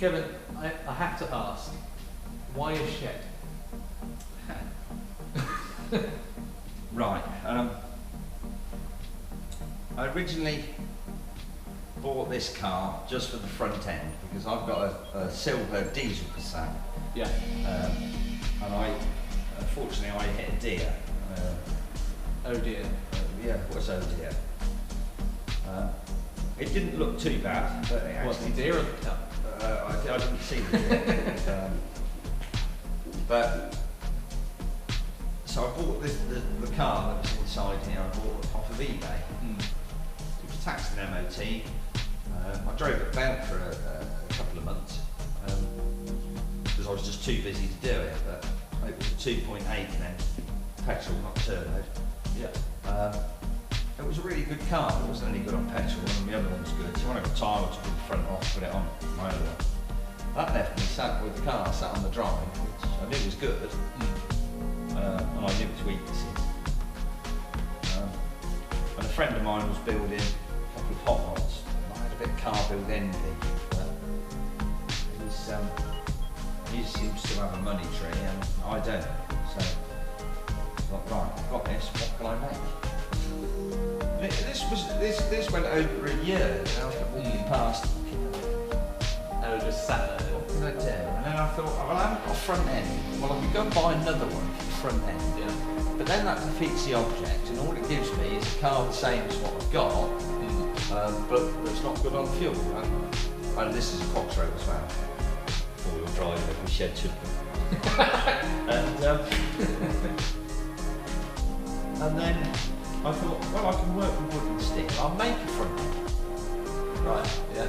Kevin, I have to ask, why a shed? Right. I originally bought this car just for the front end because I've got a silver diesel Passat. Yeah. And unfortunately, I hit a deer. Oh dear. Yeah, what's oh dear? It didn't look too bad, but it What's the actually. deer of the car? I didn't see the deer. But so I bought the car that was inside here. I bought it off of eBay. It was taxed and MOT. I drove it about for a couple of months because I was just too busy to do it. But it was a 2.8 then, petrol, not turbo. Yeah. It was a really good car. It wasn't any good on petrol, and the other one was good. So when I got tired, I took the front off, put it on my other one. That left me sat with the car, sat on the drive, which I knew was good, and I knew its weaknesses. And a friend of mine was building a couple of hot rods. I had a bit of car build envy. He seems to have a money tree, and I don't. So I thought, right, I've got this. What can I make? This went over a year. And I was walking past. And it just sat there. What can I do? And then I thought, well, I haven't got a front end. Well, I could go and buy another one for the front end. Yeah. But then that defeats the object, and all it gives me is a car the same as what I've got, but it's not good on fuel. And this is a Cox Road as well. Four-wheel drive, every shed should be. And then I thought, well, I can work with wood and steel. I'll make a front end. Right. Yeah.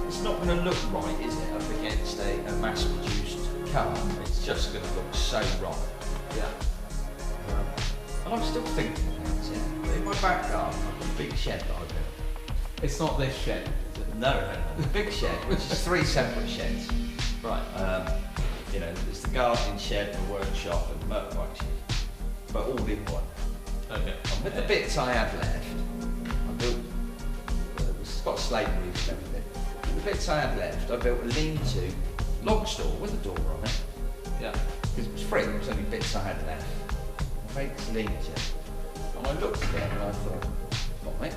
It's not going to look right, is it, up against a mass-produced car? It's just going to look so wrong. Yeah. And I'm still thinking about it. In my back garden, I've got a big shed that I built. It's not this shed. No, the big shed, which is 3 separate sheds. Right. You know, there's the gardening shed, the workshop, and the motorbike shed, but all in one. Okay. And with the bits I had left, I built. It's got slate roofs and everything. The bits I had left, I built a lean-to log store with a door on it. Yeah. Because it was free. There was only bits I had left. I made this lean-to, and I looked at it and I thought, right,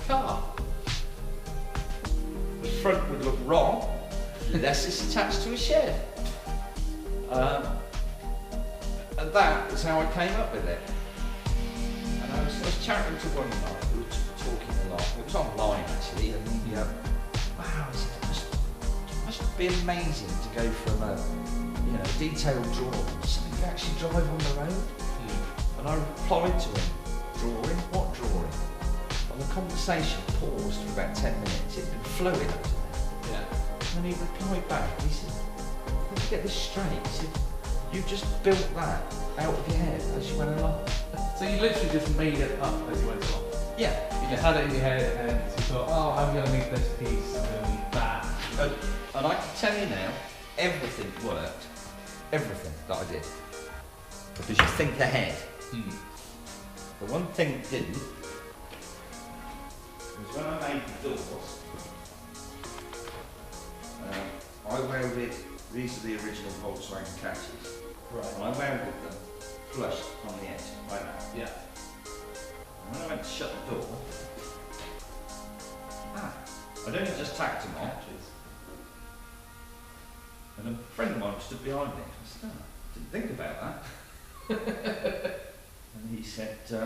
car. The front would look wrong, unless it's attached to a shed. And that was how I came up with it. And I was chatting to one guy who was talking a lot. It was online actually, and he, wow, it must be amazing to go from a detailed drawing to something you actually drive on the road. And I replied to him, drawing? What drawing? And the conversation paused for about 10 minutes. It had been flowing up to that. Yeah. And he replied back, he said, let me get this straight. He said, you just built that out of your head as you went along. So you literally just made it up as you went along? Yeah. You just had it in your head and you thought, oh, I'm going to need this piece, I'm going to need that. And I can tell you now, everything worked. Everything that I did. Because you think ahead. The one thing that didn't was when I made the doors, I welded, these are the original Volkswagen catches. Right. And I welded them flush on the edge, like that. Yeah. And when I went to shut the door, I'd only just tacked them on. And a friend of mine stood behind me. I said, oh, I didn't think about that. And he said, how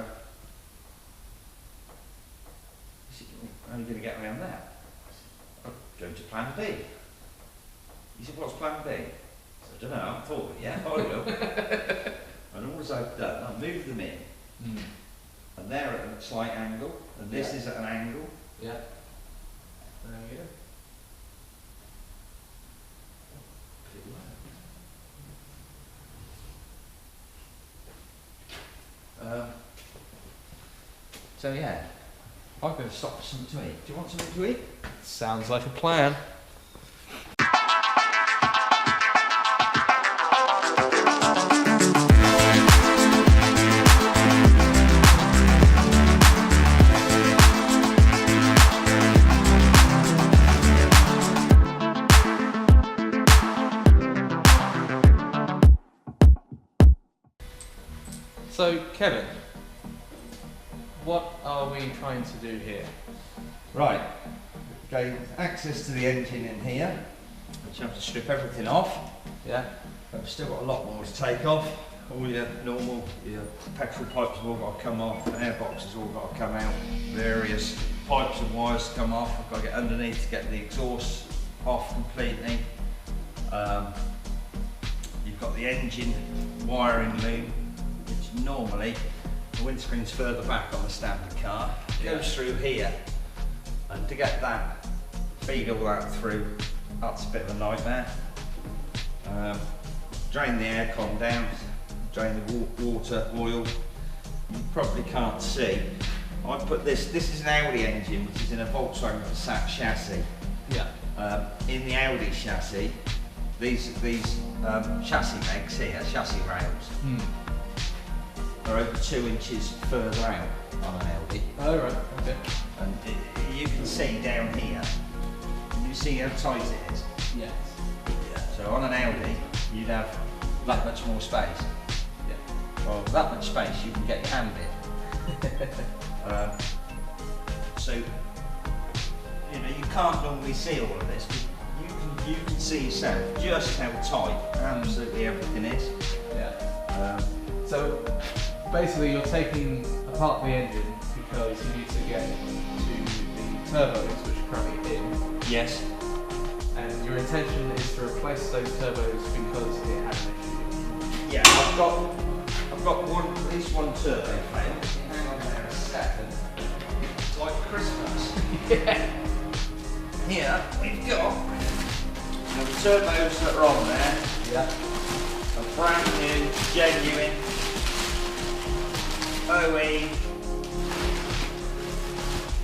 are you going to get around that? I said, I'll go to plan B. He said, what's plan B? I said, I don't know, I haven't thought of it yet, I will. And all I've done, I've moved them in. And they're at a slight angle, and this is at an angle. Yeah. There we go. So yeah, I'm going to stop for something to eat. Do you want something to eat? Sounds like a plan. what are we trying to do here? Right, gain access to the engine in here, which you have to strip everything off. Yeah. But we've still got a lot more to take off. All your normal, your petrol pipes have all got to come off, airbox has all got to come out, various pipes and wires to come off. I've got to get underneath to get the exhaust off completely. You've got the engine wiring loom, which normally the windscreen's further back on the standard car. It goes through here, and to get that, feed all that through, that's a bit of a nightmare. Drain the aircon down, drain the water, oil. You probably can't see. I put this is an Audi engine, which is in a Volkswagen Passat chassis. Yeah. In the Audi chassis, these chassis legs here, chassis rails, are over 2 inches further out on an Audi. Oh right, okay. And you can see down here, you see how tight it is. Yes. So on an Audi, you'd have that much more space. Yeah. Well, that much space you can get your hand in. So, you know, you can't normally see all of this, but you can see yourself just how tight absolutely everything is. Yeah. So basically you're taking apart the engine because you need to get to the turbos which are currently in. Yes. And your intention is to replace those turbos because it had an issue. Yeah, I've got at least one turbo fail. Hang on there a second. It's like Christmas. Yeah. Here we've got the turbos that are on there. Yeah. Are brand new, genuine OE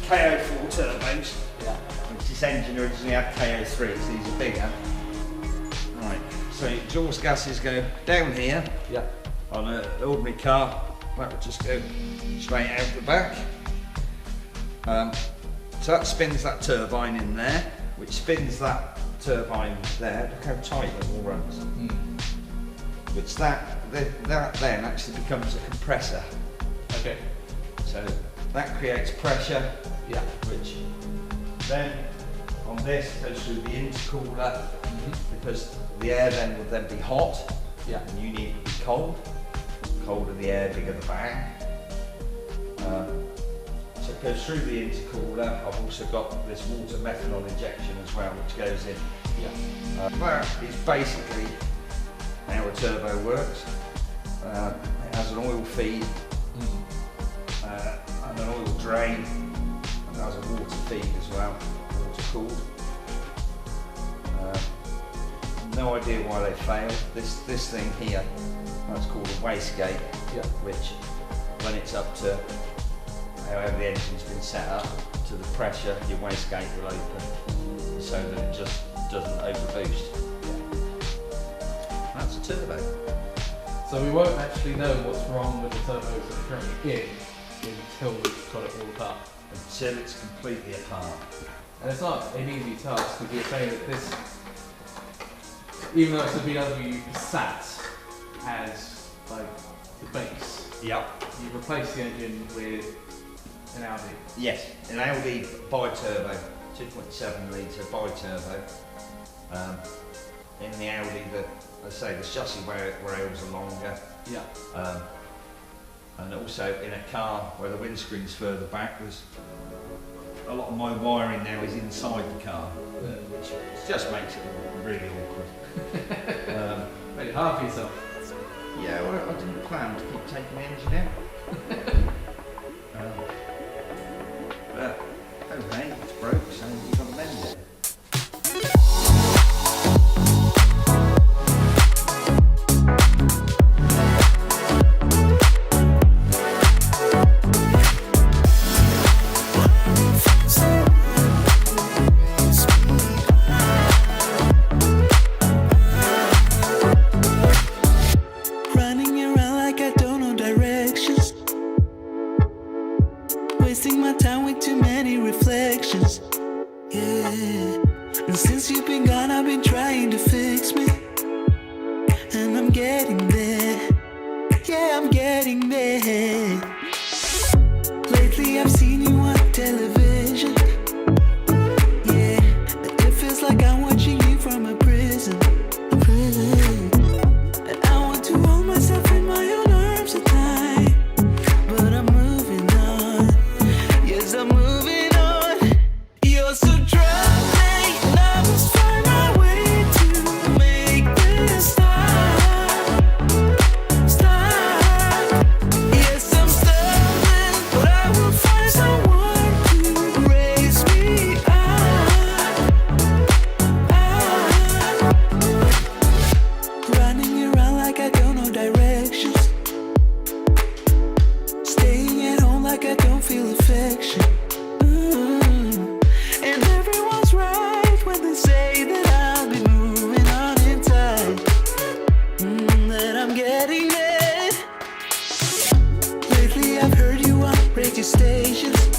KO4 turbos. Yeah. Which this engine originally had KO3s, these are bigger. Right, so exhaust gases go down here. Yeah. On an ordinary car, that would just go straight out the back. So that spins that turbine in there, which spins that turbine there. Look how tight it all runs. Which that then actually becomes a compressor. Okay. So that creates pressure. Yeah. Which then on this goes through the intercooler, because the air then would then be hot. Yeah. And you need it to be cold. Colder the air, bigger the bang. So it goes through the intercooler. I've also got this water methanol injection as well, which goes in. Yeah. That is basically how a turbo works. It has an oil feed and an oil drain, and it has a water feed as well, water cooled. No idea why they failed. This thing here, that's called a wastegate, which when it's up to however the engine's been set up to the pressure, your wastegate will open so that it just doesn't overboost. That's a turbo. So we won't actually know what's wrong with the turbos that are currently in until we've got it all apart. Until it's completely apart. And it's not an easy task because you're saying that this, even though it's a VW Passat, has like the base. Yep. You replace the engine with an Audi. Yes, an Audi bi-turbo, 2.7 litre bi-turbo. In the Audi, I say the chassis rails are longer. Yeah. And also in a car where the windscreen's further back, there's a lot of my wiring now is inside the car, which just makes it really awkward. Made it hard for yourself. Yeah, well, I didn't plan to keep taking the engine out. But okay, it's broke, so you've got to mend it. Wasting my time with too many reflections. Yeah. And since you've been gone, I've been trying to fix me. And I'm getting there. Yeah, I'm getting there. Lately Lately I've seen you on television. Yeah, it feels like I'm watching you from a prison. And I want to hold myself in my own arms at night, but I'm moving on. Yes, I'm moving on. You're so troubling. I must find my way to make this stop. Yes, I'm stumbling, but I will find someone to raise me up. Running around like I don't know directions, staying at home like I don't feel affection. And everyone's right when they say that I'll be moving on in time. That I'm getting it. Lately I've heard you on radio stations.